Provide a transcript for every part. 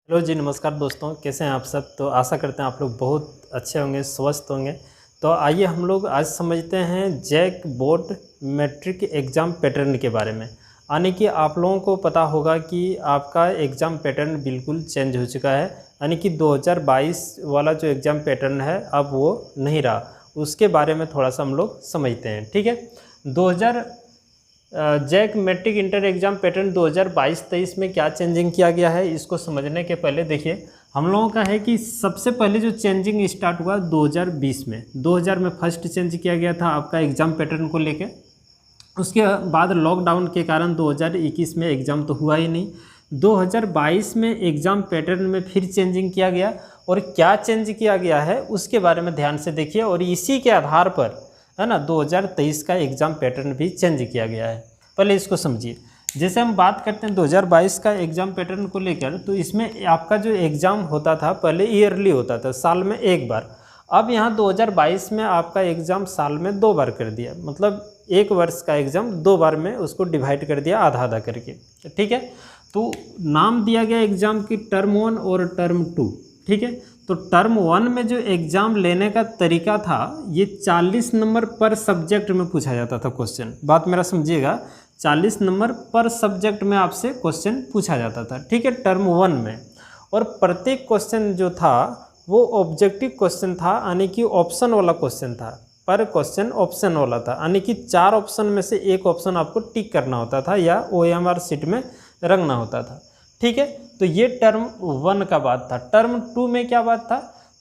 Hello जी, नमस्कार दोस्तों, कैसे हैं आप सब। तो आशा करते हैं आप लोग बहुत अच्छे होंगे, स्वस्थ होंगे। तो आइए हम लोग आज समझते हैं JAC board matric exam pattern के बारे में। यानी कि आप लोगों को पता होगा कि आपका एग्ज़ाम पैटर्न बिल्कुल चेंज हो चुका है। यानी कि 2022 वाला जो एग्ज़ाम पैटर्न है अब वो नहीं रहा। उसके बारे में थोड़ा सा हम लोग समझते हैं, ठीक है। 2000 JAC matric inter exam pattern 2022-23 में क्या चेंजिंग किया गया है, इसको समझने के पहले देखिए हम लोगों का है कि सबसे पहले जो चेंजिंग स्टार्ट हुआ 2020 में। 2000 में फर्स्ट चेंज किया गया था आपका एग्ज़ाम पैटर्न को लेके। उसके बाद लॉकडाउन के कारण 2021 में एग्ज़ाम तो हुआ ही नहीं। 2022 में एग्ज़ाम पैटर्न में फिर चेंजिंग किया गया, और क्या चेंज किया गया है उसके बारे में ध्यान से देखिए। और इसी के आधार पर है ना 2023 का एग्ज़ाम पैटर्न भी चेंज किया गया है। पहले इसको समझिए। जैसे हम बात करते हैं 2022 का एग्ज़ाम पैटर्न को लेकर, तो इसमें आपका जो एग्ज़ाम होता था पहले ईयरली होता था, साल में एक बार। अब यहाँ 2022 में आपका एग्ज़ाम साल में 2 बार कर दिया, मतलब एक वर्ष का एग्ज़ाम 2 बार में उसको डिवाइड कर दिया आधा आधा करके, ठीक है। तो नाम दिया गया एग्ज़ाम की टर्म 1 और टर्म 2, ठीक है। तो टर्म 1 में जो एग्ज़ाम लेने का तरीका था, ये 40 नंबर पर सब्जेक्ट में पूछा जाता था क्वेश्चन। बात मेरा समझिएगा, 40 नंबर पर सब्जेक्ट में आपसे क्वेश्चन पूछा जाता था, ठीक है, टर्म 1 में। और प्रत्येक क्वेश्चन जो था वो ऑब्जेक्टिव क्वेश्चन था, यानी कि ऑप्शन वाला क्वेश्चन था। पर क्वेश्चन ऑप्शन वाला था, यानी कि 4 ऑप्शन में से एक ऑप्शन आपको टिक करना होता था या OMR शीट में रखना होता था, ठीक है। तो ये टर्म 1 का बात था। टर्म 2 में क्या बात था,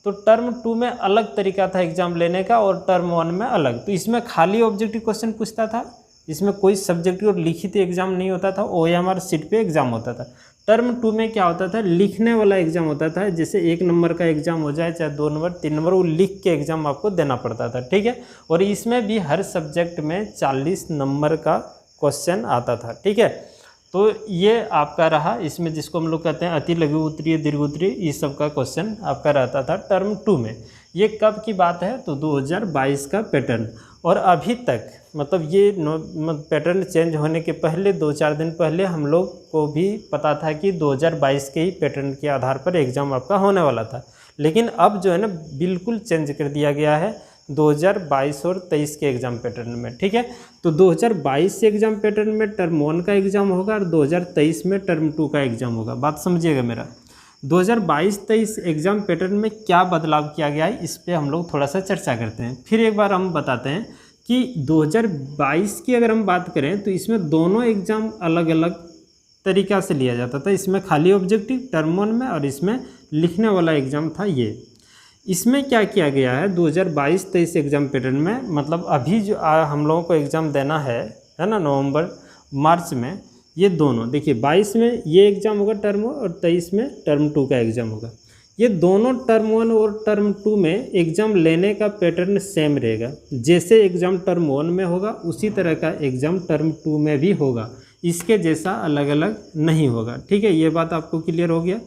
तो टर्म 2 में अलग तरीका था एग्ज़ाम लेने का और टर्म 1 में अलग। तो इसमें खाली ऑब्जेक्टिव क्वेश्चन पूछता था, इसमें कोई सब्जेक्टिव और लिखित एग्जाम नहीं होता था, OMR शीट पे एग्ज़ाम होता था। टर्म 2 में क्या होता था, लिखने वाला एग्ज़ाम होता था। जैसे 1 नंबर का एग्ज़ाम हो जाए, चाहे 2 नंबर 3 नंबर, वो लिख के एग्ज़ाम आपको देना पड़ता था, ठीक है। और इसमें भी हर सब्जेक्ट में 40 नंबर का क्वेश्चन आता था, ठीक है। तो ये आपका रहा, इसमें जिसको हम लोग कहते हैं अति लघु उत्तरीय, दीर्घ उत्तरीय, इस सब का क्वेश्चन आपका रहता था टर्म 2 में। ये कब की बात है, तो 2022 का पैटर्न। और अभी तक मतलब ये पैटर्न चेंज होने के पहले 2-4 दिन पहले हम लोग को भी पता था कि 2022 के ही पैटर्न के आधार पर एग्ज़ाम आपका होने वाला था। लेकिन अब जो है ना बिल्कुल चेंज कर दिया गया है 2022 और 23 के एग्ज़ाम पैटर्न में, ठीक है। तो 2022 एग्ज़ाम पैटर्न में टर्म 1 का एग्ज़ाम होगा और 2023 में टर्म 2 का एग्ज़ाम होगा। बात समझिएगा मेरा। 2022-23 एग्ज़ाम पैटर्न में क्या बदलाव किया गया है, इस पर हम लोग थोड़ा सा चर्चा करते हैं। फिर एक बार हम बताते हैं कि 2022 की अगर हम बात करें तो इसमें दोनों एग्ज़ाम अलग अलग तरीक़ा से लिया जाता था। इसमें खाली ऑब्जेक्टिव टर्म 1 में, और इसमें लिखने वाला एग्ज़ाम था ये। इसमें क्या किया गया है 2022-23 एग्ज़ाम पैटर्न में, मतलब अभी जो हम लोगों को एग्ज़ाम देना है ना, नवंबर मार्च में, ये दोनों देखिए 22 में ये एग्ज़ाम होगा टर्म 1 और 23 में टर्म 2 का एग्ज़ाम होगा। ये दोनों टर्म 1 और टर्म 2 में एग्ज़ाम लेने का पैटर्न सेम रहेगा। जैसे एग्ज़ाम टर्म 1 में होगा उसी तरह का एग्ज़ाम टर्म 2 में भी होगा, इसके जैसा अलग अलग नहीं होगा, ठीक है। ये बात आपको क्लियर हो गया।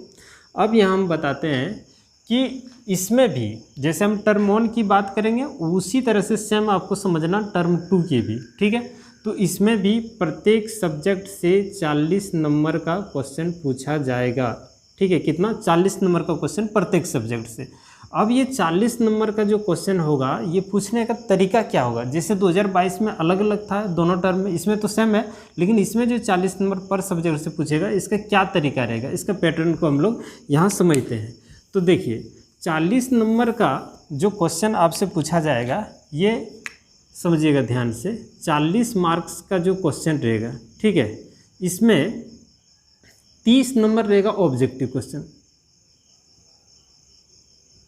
अब यहाँ हम बताते हैं कि इसमें भी जैसे हम टर्म 1 की बात करेंगे उसी तरह से सेम आपको समझना टर्म 2 की भी, ठीक है। तो इसमें भी प्रत्येक सब्जेक्ट से 40 नंबर का क्वेश्चन पूछा जाएगा, ठीक है। कितना, 40 नंबर का क्वेश्चन प्रत्येक सब्जेक्ट से। अब ये 40 नंबर का जो क्वेश्चन होगा, ये पूछने का तरीका क्या होगा। जैसे 2022 में अलग अलग था दोनों टर्म में, इसमें तो सेम है, लेकिन इसमें जो 40 नंबर पर सब्जेक्ट से पूछेगा, इसका क्या तरीका रहेगा, इसका पैटर्न को हम लोग यहाँ समझते हैं। तो देखिए 40 नंबर का जो क्वेश्चन आपसे पूछा जाएगा, ये समझिएगा ध्यान से। 40 मार्क्स का जो क्वेश्चन रहेगा, ठीक है, इसमें 30 नंबर रहेगा ऑब्जेक्टिव क्वेश्चन।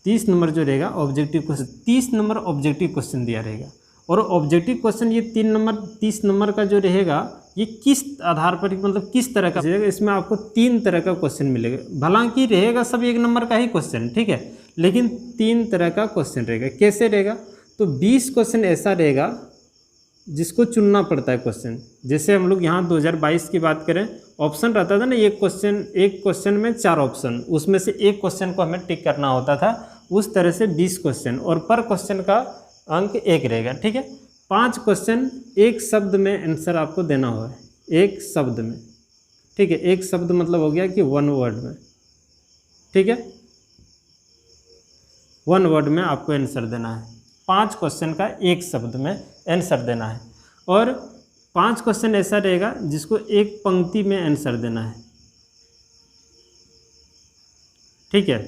30 नंबर जो रहेगा objective question, 30 number objective question दिया रहेगा। और ऑब्जेक्टिव क्वेश्चन ये 30 नंबर का जो रहेगा, ये किस आधार पर, मतलब किस तरह का रहेगा, इसमें आपको 3 तरह का क्वेश्चन मिलेगा। हालांकि रहेगा सब 1 नंबर का ही क्वेश्चन, ठीक है, लेकिन 3 तरह का क्वेश्चन रहेगा। कैसे रहेगा, तो 20 क्वेश्चन ऐसा रहेगा जिसको चुनना पड़ता है क्वेश्चन। जैसे हम लोग यहाँ 2022 की बात करें, ऑप्शन रहता था ना, एक क्वेश्चन में 4 ऑप्शन, उसमें से एक क्वेश्चन को हमें टिक करना होता था। उस तरह से 20 क्वेश्चन, और पर क्वेश्चन का अंक 1 रहेगा, ठीक है। 5 क्वेश्चन एक शब्द में आंसर आपको देना होगा, एक शब्द में, ठीक है। एक शब्द मतलब हो गया कि 1 वर्ड में, ठीक है, 1 वर्ड में आपको आंसर देना है। 5 क्वेश्चन का एक शब्द में आंसर देना है, और 5 क्वेश्चन ऐसा रहेगा जिसको एक पंक्ति में आंसर देना है। ठीक है,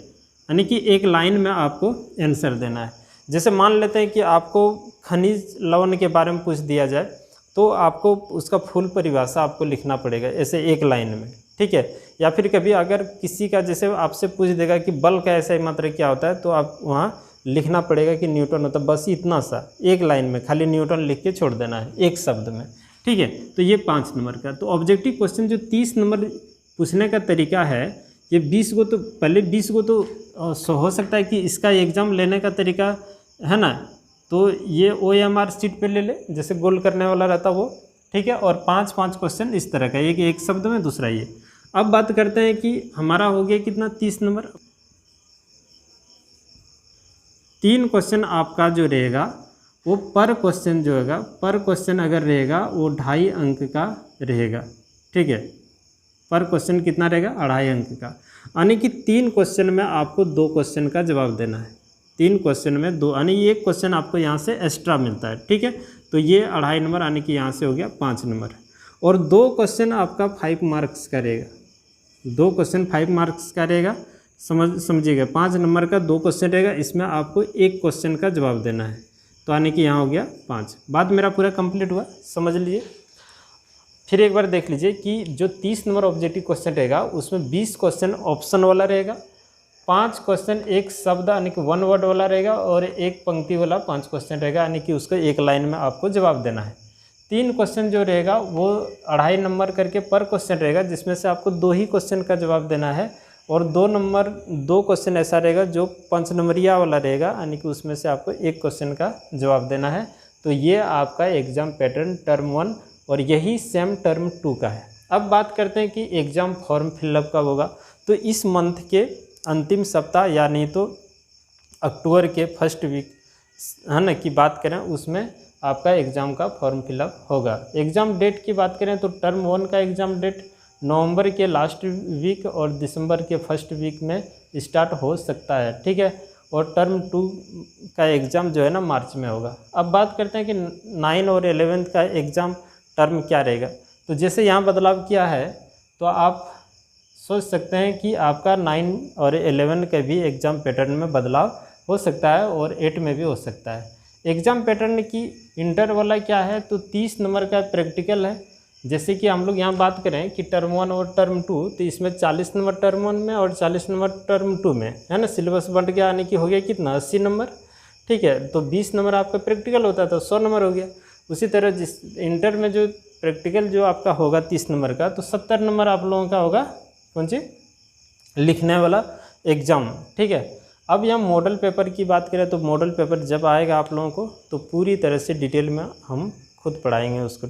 यानी कि एक लाइन में आपको आंसर देना है। जैसे मान लेते हैं कि आपको खनिज लवण के बारे में पूछ दिया जाए, तो आपको उसका फुल परिभाषा आपको लिखना पड़ेगा ऐसे एक लाइन में। ठीक है, या फिर कभी अगर किसी का जैसे आपसे पूछ देगा कि बल का ऐसा मात्रक क्या होता है, तो आप वहाँ लिखना पड़ेगा कि न्यूटन होता है, बस इतना सा एक लाइन में खाली न्यूटन लिख के छोड़ देना है एक शब्द में। ठीक है, तो ये 5 नंबर का। तो ऑब्जेक्टिव क्वेश्चन जो 30 नंबर पूछने का तरीका है, ये 20 को तो पहले 20 को तो हो सकता है कि इसका एग्ज़ाम लेने का तरीका है ना, तो ये OMR शीट पे ले ले, जैसे गोल करने वाला रहता वो। ठीक है, और 5-5 क्वेश्चन इस तरह का, एक शब्द में दूसरा ये। अब बात करते हैं कि हमारा हो गया कितना 30 नंबर। 3 क्वेश्चन आपका जो रहेगा वो पर क्वेश्चन जो होगा, पर क्वेश्चन अगर रहेगा वो 2.5 अंक का रहेगा। ठीक है, पर क्वेश्चन कितना रहेगा, 2.5 अंक का। यानी कि 3 क्वेश्चन में आपको 2 क्वेश्चन का जवाब देना है। 3 क्वेश्चन में 2, यानी एक क्वेश्चन आपको यहाँ से एक्स्ट्रा मिलता है। ठीक है, तो ये 2.5 नंबर, यानी कि यहाँ से हो गया 5 नंबर। और 2 क्वेश्चन आपका 5 मार्क्स का रहेगा। 2 क्वेश्चन 5 मार्क्स का रहेगा, समझिएगा। 5 नंबर का 2 क्वेश्चन रहेगा, इसमें आपको एक क्वेश्चन का जवाब देना है, तो यानी कि यहाँ हो गया 5। बात मेरा पूरा कंप्लीट हुआ, समझ लीजिए। फिर एक बार देख लीजिए कि जो 30 नंबर ऑब्जेक्टिव क्वेश्चन रहेगा उसमें 20 क्वेश्चन ऑप्शन वाला रहेगा, 5 क्वेश्चन एक शब्द यानी कि 1 वर्ड वाला रहेगा, और एक पंक्ति वाला 5 क्वेश्चन रहेगा, यानी कि उसको एक लाइन में आपको जवाब देना है। 3 क्वेश्चन जो रहेगा वो 2.5 नंबर करके पर क्वेश्चन रहेगा, जिसमें से आपको 2 ही क्वेश्चन का जवाब देना है। और 2 क्वेश्चन ऐसा रहेगा जो 5 नंबरिया वाला रहेगा, यानी कि उसमें से आपको एक क्वेश्चन का जवाब देना है। तो ये आपका एग्ज़ाम पैटर्न टर्म 1, और यही सेम टर्म 2 का है। अब बात करते हैं कि एग्ज़ाम फॉर्म फिलअप कब होगा। तो इस मंथ के अंतिम सप्ताह, या नहीं तो अक्टूबर के फर्स्ट वीक है ना की बात करें, उसमें आपका एग्ज़ाम का फॉर्म फिलअप होगा। एग्ज़ाम डेट की बात करें तो टर्म 1 का एग्ज़ाम डेट नवंबर के लास्ट वीक और दिसंबर के फर्स्ट वीक में स्टार्ट हो सकता है। ठीक है, और टर्म 2 का एग्ज़ाम जो है ना मार्च में होगा। अब बात करते हैं कि 9 और 11th का एग्ज़ाम टर्म क्या रहेगा। तो जैसे यहाँ बदलाव किया है, तो आप सोच सकते हैं कि आपका 9 और 11 का भी एग्ज़ाम पैटर्न में बदलाव हो सकता है, और 8 में भी हो सकता है। एग्ज़ाम पैटर्न की इंटर वाला क्या है, तो 30 नंबर का प्रैक्टिकल है। जैसे कि हम लोग यहाँ बात करें कि टर्म 1 और टर्म 2, तो इसमें 40 नंबर टर्म 1 में और 40 नंबर टर्म 2 में, है ना। सिलेबस बढ़ गया, यानी कि हो गया कितना 80 नंबर। ठीक है, तो 20 नंबर आपका प्रैक्टिकल होता है तो 100 नंबर हो गया। उसी तरह जिस इंटर में जो प्रैक्टिकल जो आपका होगा 30 नंबर का, तो 70 नंबर आप लोगों का होगा कौन सी लिखने वाला एग्ज़ाम। ठीक है, अब यहाँ मॉडल पेपर की बात करें तो मॉडल पेपर जब आएगा आप लोगों को, तो पूरी तरह से डिटेल में हम खुद पढ़ाएंगे उसको।